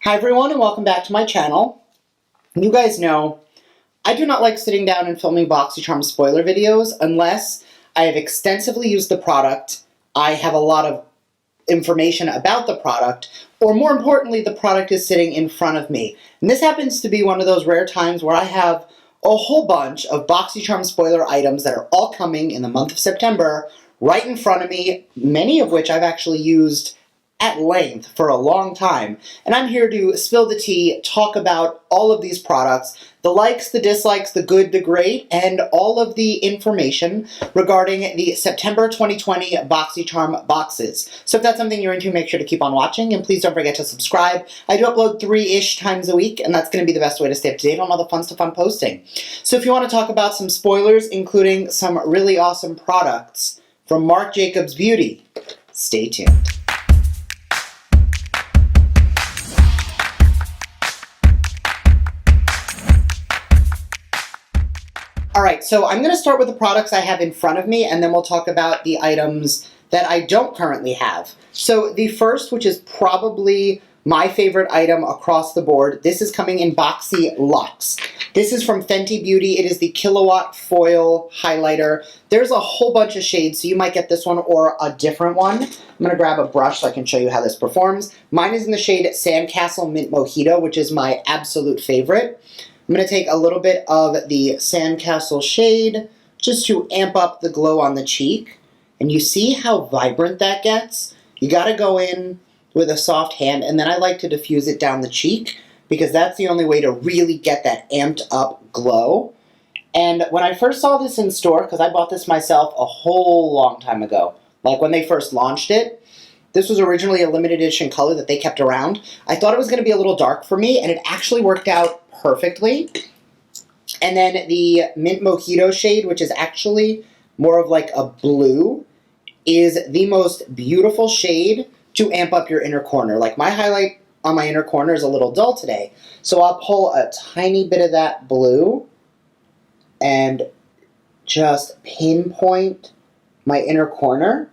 Hi everyone and welcome back to my channel. You guys know I do not like sitting down and filming BOXYCHARM spoiler videos unless I have extensively used the product, I have a lot of information about the product, or more importantly, the product is sitting in front of me. And this happens to be one of those rare times where I have a whole bunch of BOXYCHARM spoiler items that are all coming in the month of September right in front of me, many of which I've actually used at length for a long time. And I'm here to spill the tea, talk about all of these products, the likes, the dislikes, the good, the great, and all of the information regarding the September 2020 BOXYCHARM boxes. So if that's something you're into, make sure to keep on watching, and please don't forget to subscribe. I do upload 3-ish times a week, and that's going to be the best way to stay up to date on all the fun stuff I'm posting. So if you want to talk about some spoilers, including some really awesome products from Marc Jacobs Beauty, stay tuned. Alright, so I'm going to start with the products I have in front of me, and then we'll talk about the items that I don't currently have. So the first, which is probably my favorite item across the board, this is coming in Boxy Luxe. This is from Fenty Beauty. It is the Killawatt Foil Highlighter. There's a whole bunch of shades, so you might get this one or a different one. I'm going to grab a brush so I can show you how this performs. Mine is in the shade Sandcastle Mint Mojito, which is my absolute favorite. I'm going to take a little bit of the Sandcastle shade just to amp up the glow on the cheek. And you see how vibrant that gets? You got to go in with a soft hand, and then I like to diffuse it down the cheek because that's the only way to really get that amped up glow. And when I first saw this in store, because I bought this myself a whole long time ago, like when they first launched it, this was originally a limited edition color that they kept around. I thought it was going to be a little dark for me, and it actually worked out perfectly. And then the Mint Mojito shade, which is actually more of like a blue, is the most beautiful shade to amp up your inner corner. Like my highlight on my inner corner is a little dull today, so I'll pull a tiny bit of that blue and just pinpoint my inner corner.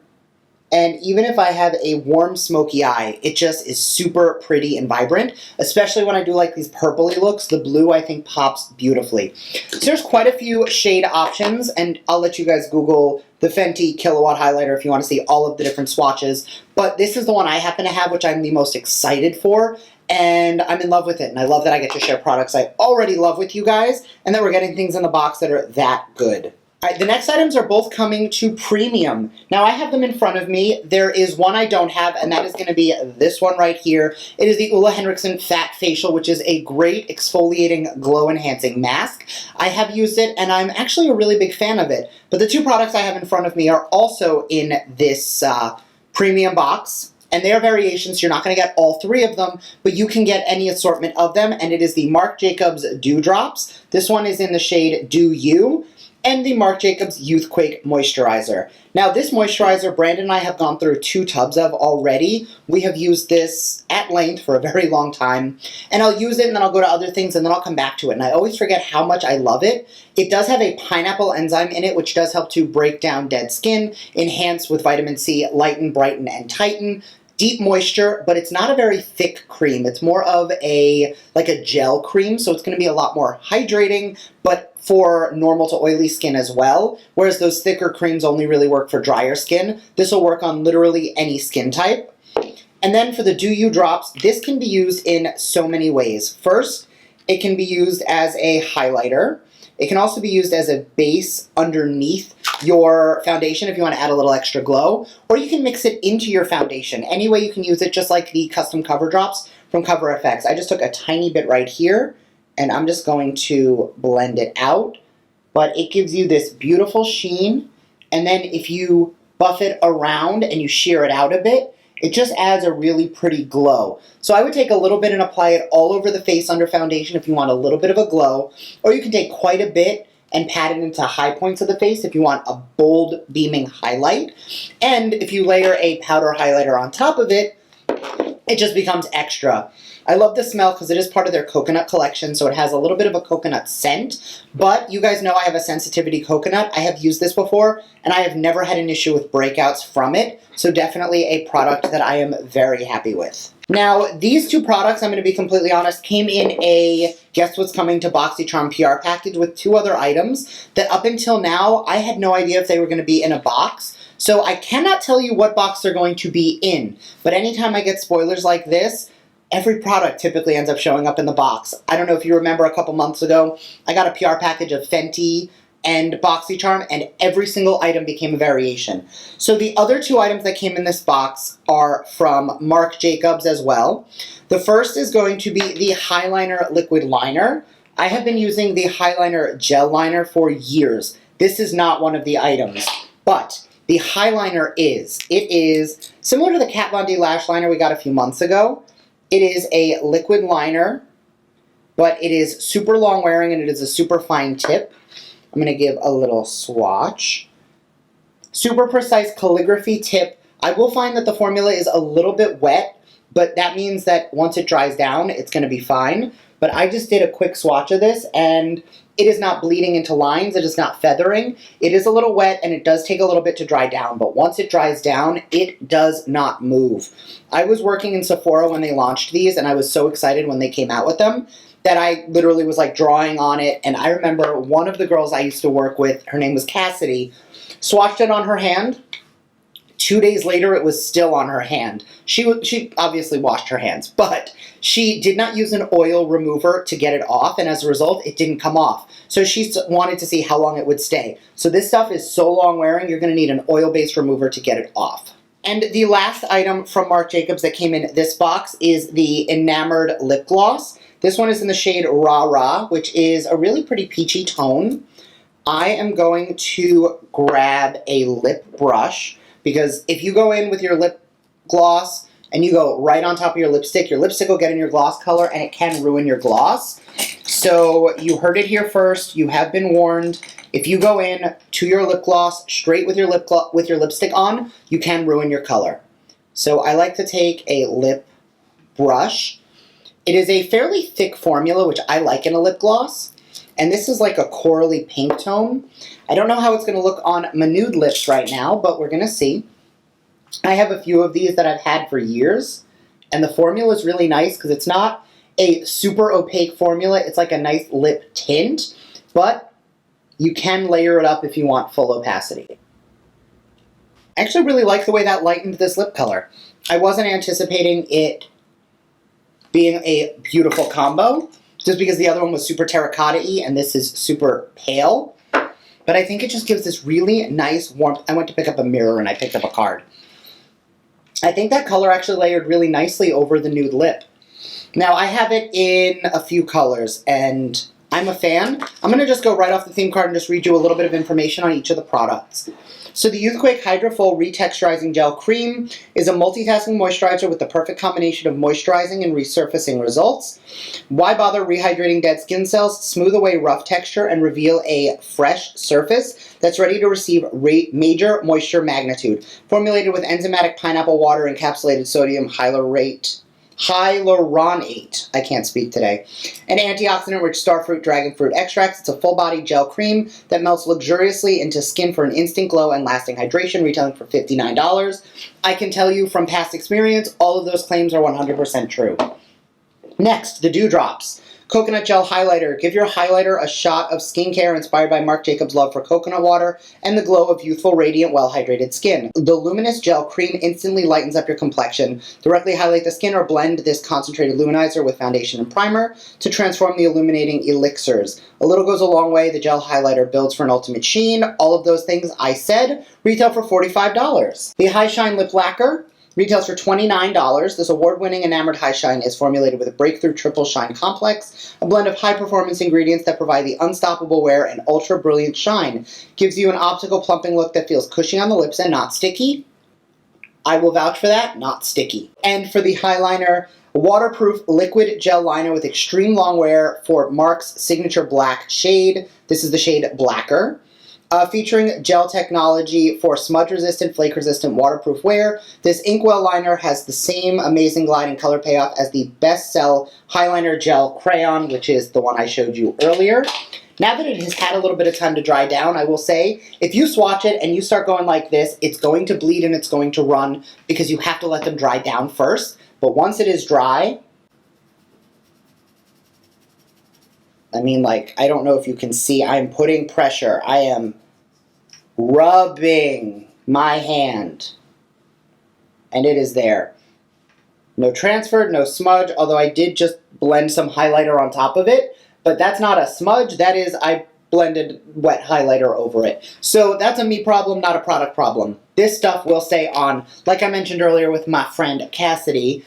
And even if I have a warm, smoky eye, it just is super pretty and vibrant, especially when I do like these purpley looks. The blue, I think, pops beautifully. So there's quite a few shade options, and I'll let you guys Google the Fenty Killawatt Highlighter if you want to see all of the different swatches. But this is the one I happen to have, which I'm the most excited for, and I'm in love with it. And I love that I get to share products I already love with you guys, and that we're getting things in the box that are that good. Alright, the next items are both coming to premium. Now I have them in front of me. There is one I don't have, and that is going to be this one right here. It is the Ole Henriksen Fat Facial, which is a great exfoliating, glow-enhancing mask. I have used it, and I'm actually a really big fan of it. But the two products I have in front of me are also in this premium box. And they are variations. You're not going to get all three of them, but you can get any assortment of them. And it is the Marc Jacobs Dew Drops. This one is in the shade Do You. And the Marc Jacobs Youthquake Moisturizer. Now this moisturizer, Brandon and I have gone through 2 tubs of already. We have used this at length for a very long time. And I'll use it and then I'll go to other things and then I'll come back to it. And I always forget how much I love it. It does have a pineapple enzyme in it, which does help to break down dead skin, enhance with vitamin C, lighten, brighten, and tighten. Deep moisture, but it's not a very thick cream. It's more of a gel cream, so it's going to be a lot more hydrating, but for normal to oily skin as well, whereas those thicker creams only really work for drier skin. This will work on literally any skin type. And then for the Do You Drops, this can be used in so many ways. First, it can be used as a highlighter. It can also be used as a base underneath your foundation if you want to add a little extra glow, or you can mix it into your foundation. Any way you can use it, just like the custom cover drops from Cover FX. I just took a tiny bit right here, and I'm just going to blend it out, but it gives you this beautiful sheen, and then if you buff it around and you sheer it out a bit, it just adds a really pretty glow. So I would take a little bit and apply it all over the face under foundation if you want a little bit of a glow, or you can take quite a bit and pat it into high points of the face if you want a bold, beaming highlight. And if you layer a powder highlighter on top of it, it just becomes extra. I love the smell because it is part of their coconut collection, so it has a little bit of a coconut scent, but you guys know I have a sensitivity coconut. I have used this before, and I have never had an issue with breakouts from it, so definitely a product that I am very happy with. Now, these two products, I'm going to be completely honest, came in a Guess What's Coming to BOXYCHARM PR package with two other items that up until now, I had no idea if they were going to be in a box. So I cannot tell you what box they're going to be in. But anytime I get spoilers like this, every product typically ends up showing up in the box. I don't know if you remember a couple months ago, I got a PR package of Fenty and BOXYCHARM, and every single item became a variation. So the other two items that came in this box are from Marc Jacobs as well. The first is going to be the Highliner Liquid Liner. I have been using the Highliner Gel Liner for years. This is not one of the items, but the Highliner is. It is similar to the Kat Von D Lash Liner we got a few months ago. It is a liquid liner, but it is super long wearing and it is a super fine tip. I'm going to give a little swatch. Super precise calligraphy tip. I will find that the formula is a little bit wet, but that means that once it dries down, it's going to be fine. But I just did a quick swatch of this, and it is not bleeding into lines. It is not feathering. It is a little wet, and it does take a little bit to dry down. But once it dries down, it does not move. I was working in Sephora when they launched these, and I was so excited when they came out with them that I literally was like drawing on it. And I remember one of the girls I used to work with, her name was Cassidy, swatched it on her hand. 2 days later, it was still on her hand. She obviously washed her hands, but she did not use an oil remover to get it off, and as a result, it didn't come off. So she wanted to see how long it would stay. So this stuff is so long wearing, you're going to need an oil-based remover to get it off. And the last item from Marc Jacobs that came in this box is the Enamored Lip Gloss. This one is in the shade Rah Rah, which is a really pretty peachy tone. I am going to grab a lip brush, because if you go in with your lip gloss and you go right on top of your lipstick will get in your gloss color and it can ruin your gloss. So you heard it here first. You have been warned. If you go in to your lip gloss straight with your lipstick on, you can ruin your color. So I like to take a lip brush. It is a fairly thick formula, which I like in a lip gloss. And this is like a corally pink tone. I don't know how it's going to look on my nude lips right now, but we're going to see. I have a few of these that I've had for years. And the formula is really nice because it's not a super opaque formula. It's like a nice lip tint. But you can layer it up if you want full opacity. I actually really like the way that lightened this lip color. I wasn't anticipating it being a beautiful combo, just because the other one was super terracotta-y and this is super pale. But I think it just gives this really nice warmth. I went to pick up a mirror and I picked up a card. I think that color actually layered really nicely over the nude lip. Now, I have it in a few colors, and I'm a fan. I'm going to just go right off the theme card and just read you a little bit of information on each of the products. So the Youthquake Hydrofull Retexturizing Gel Cream is a multitasking moisturizer with the perfect combination of moisturizing and resurfacing results. Why bother rehydrating dead skin cells? Smooth away rough texture and reveal a fresh surface that's ready to receive major moisture magnitude. Formulated with enzymatic pineapple water encapsulated sodium hyaluronate. I can't speak today. An antioxidant-rich starfruit dragon fruit extracts. It's a full-body gel cream that melts luxuriously into skin for an instant glow and lasting hydration, retailing for $59. I can tell you from past experience, all of those claims are 100% true. Next, the Dewdrops. Coconut Gel Highlighter. Give your highlighter a shot of skincare inspired by Marc Jacobs' love for coconut water and the glow of youthful, radiant, well-hydrated skin. The Luminous Gel Cream instantly lightens up your complexion. Directly highlight the skin or blend this concentrated luminizer with foundation and primer to transform the illuminating elixirs. A little goes a long way. The gel highlighter builds for an ultimate sheen. All of those things I said retail for $45. The High Shine Lip Lacquer retails for $29. This award-winning enamored high shine is formulated with a breakthrough triple shine complex, a blend of high-performance ingredients that provide the unstoppable wear and ultra-brilliant shine. Gives you an optical plumping look that feels cushy on the lips and not sticky. I will vouch for that, not sticky. And for the highliner, a waterproof liquid gel liner with extreme long wear for Marc's signature black shade. This is the shade Blacker. Featuring gel technology for smudge-resistant, flake-resistant, waterproof wear. This inkwell liner has the same amazing gliding color payoff as the best-sell Highliner Gel Crayon, which is the one I showed you earlier. Now that it has had a little bit of time to dry down, I will say, if you swatch it and you start going like this, it's going to bleed and it's going to run because you have to let them dry down first. But once it is dry, I mean, like, I don't know if you can see, I'm putting pressure. I am rubbing my hand, and it is there. No transfer, no smudge, although I did just blend some highlighter on top of it, but that's not a smudge, that is, I blended wet highlighter over it. So that's a me problem, not a product problem. This stuff will stay on. Like I mentioned earlier with my friend Cassidy,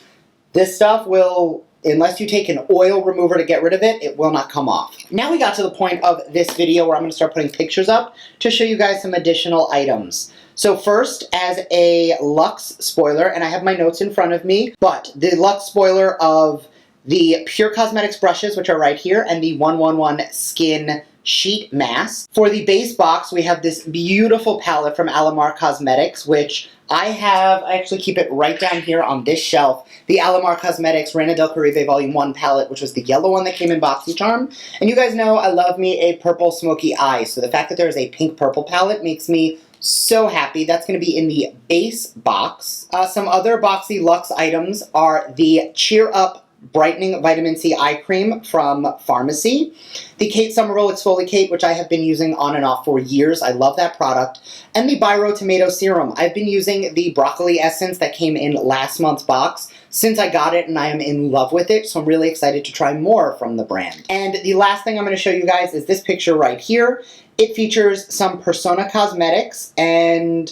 this stuff will, unless you take an oil remover to get rid of it, it will not come off. Now we got to the point of this video where I'm going to start putting pictures up to show you guys some additional items. So first, as a LUXE spoiler, and I have my notes in front of me, but the LUXE spoiler of the Pure Cosmetics brushes, which are right here, and the 111 Skin Sheet Mask. For the base box, we have this beautiful palette from Alamar Cosmetics, which I actually keep it right down here on this shelf, the Alamar Cosmetics Reina del Caribe Volume 1 palette, which was the yellow one that came in BOXYCHARM. And you guys know I love me a purple smoky eye, so the fact that there's a pink-purple palette makes me so happy. That's going to be in the base box. Some other Boxy Luxe items are the Cheer Up Brightening Vitamin C Eye Cream from Pharmacy, the Kate Somerville Exfoliate, which I have been using on and off for years. I love that product. And the Biro Tomato Serum. I've been using the Broccoli Essence that came in last month's box since I got it, and I am in love with it, so I'm really excited to try more from the brand. And the last thing I'm going to show you guys is this picture right here. It features some Persona Cosmetics and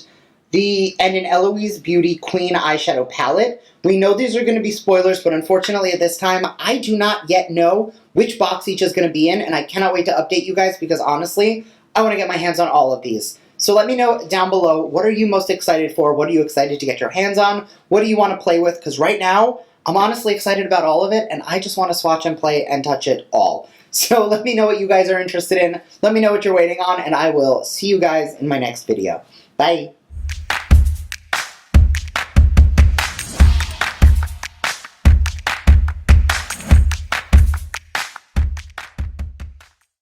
an Eloise Beauty Queen eyeshadow palette. We know these are going to be spoilers, but unfortunately at this time, I do not yet know which box each is going to be in, and I cannot wait to update you guys because honestly, I want to get my hands on all of these. So let me know down below, what are you most excited for? What are you excited to get your hands on? What do you want to play with? Because right now, I'm honestly excited about all of it, and I just want to swatch and play and touch it all. So let me know what you guys are interested in. Let me know what you're waiting on, and I will see you guys in my next video. Bye!